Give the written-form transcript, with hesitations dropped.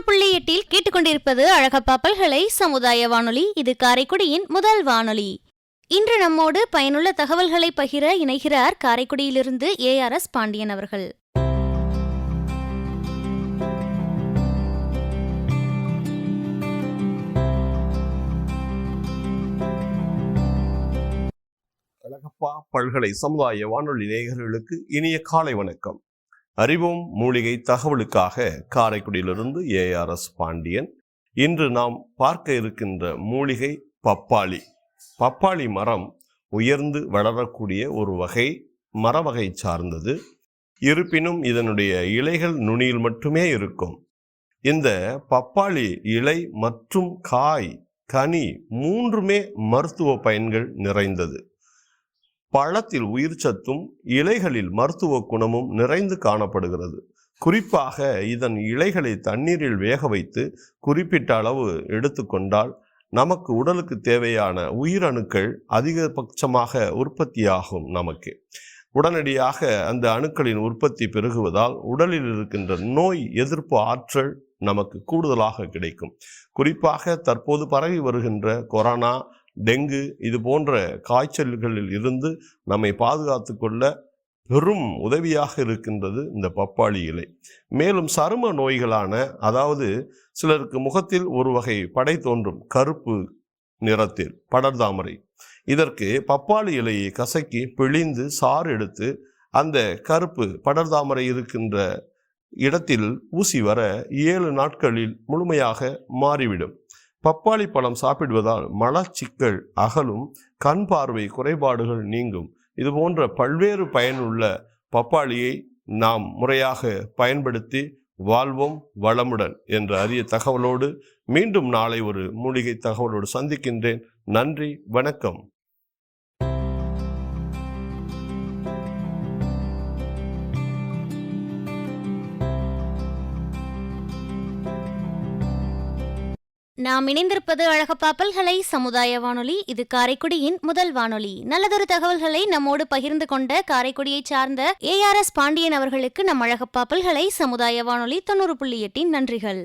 90.8 கேட்டுக்கொண்டிருப்பது அழகப்பா பல்கலை சமுதாய வானொலி. இது காரைக்குடியின் முதல் வானொலி. இன்று நம்மோடு பயனுள்ள தகவல்களை பகிர இணைகிறார் காரைக்குடியிலிருந்து ARS பாண்டியன் அவர்கள். அழகப்பா பல்கலை சமுதாய வானொலி நேயர்களுக்கு இனிய காலை வணக்கம். அறிவோம் மூலிகை தகவலுக்காக காரைக்குடியிலிருந்து ARS பாண்டியன். இன்று நாம் பார்க்க இருக்கின்ற மூலிகை பப்பாளி. பப்பாளி மரம் உயர்ந்து வளரக்கூடிய ஒரு வகை மரவகை சார்ந்தது. இருப்பினும் இதனுடைய இலைகள் நுனியில் மட்டுமே இருக்கும். இந்த பப்பாளி இலை மற்றும் காய், கனி மூன்றுமே மருத்துவ பயன்கள் நிறைந்தது. பழத்தில் உயிர் சத்தும் இலைகளில் மருத்துவ குணமும் நிறைந்து காணப்படுகிறது. குறிப்பாக இதன் இலைகளை தண்ணீரில் வேக வைத்து குறிப்பிட்ட அளவு எடுத்துக்கொண்டால் நமக்கு உடலுக்கு தேவையான உயிரணுக்கள் அதிகபட்சமாக உற்பத்தியாகும். நமக்கு உடனடியாக அந்த அணுக்களின் உற்பத்தி பெருகுவதால் உடலில் இருக்கின்ற நோய் எதிர்ப்பு ஆற்றல் நமக்கு கூடுதலாக கிடைக்கும். குறிப்பாக தற்போது பரவி வருகின்ற கொரோனா, டெங்கு இது போன்ற காய்ச்சல்களில் இருந்து நம்மை பாதுகாத்து கொள்ள பெரும் உதவியாக இருக்கின்றது இந்த பப்பாளி இலை. மேலும் சரும நோய்களான, அதாவது சிலருக்கு முகத்தில் ஒரு வகை படை தோன்றும் கருப்பு நிறத்தில் படர்தாமரை, இதற்கு பப்பாளி இலையை கசக்கி பிழிந்து சாறு எடுத்து அந்த கருப்பு படர்தாமரை இருக்கின்ற இடத்தில் ஊசி வர 7 நாட்களில் முழுமையாக மாறிவிடும். பப்பாளி பழம் சாப்பிடுவதால் மலச்சிக்கல் அகலும், கண் பார்வை குறைபாடுகள் நீங்கும். இது போன்ற பல்வேறு பயனுள்ள பப்பாளியை நாம் முறையாக பயன்படுத்தி வாழ்வோம் வளமுடன் என்ற அரிய தகவலோடு மீண்டும் நாளை ஒரு மூலிகை தகவலோடு சந்திக்கின்றேன். நன்றி, வணக்கம். நாம் இணைந்திருப்பது அழகப்பா பல்கலை சமுதாய வானொலி. இது காரைக்குடியின் முதல் வானொலி. நல்லதொரு தகவல்களை நம்மோடு பகிர்ந்து கொண்ட காரைக்குடியை சார்ந்த ARS பாண்டியன் அவர்களுக்கு நம் அழகப்பா பல்கலை சமுதாய வானொலி 90.8 நன்றிகள்.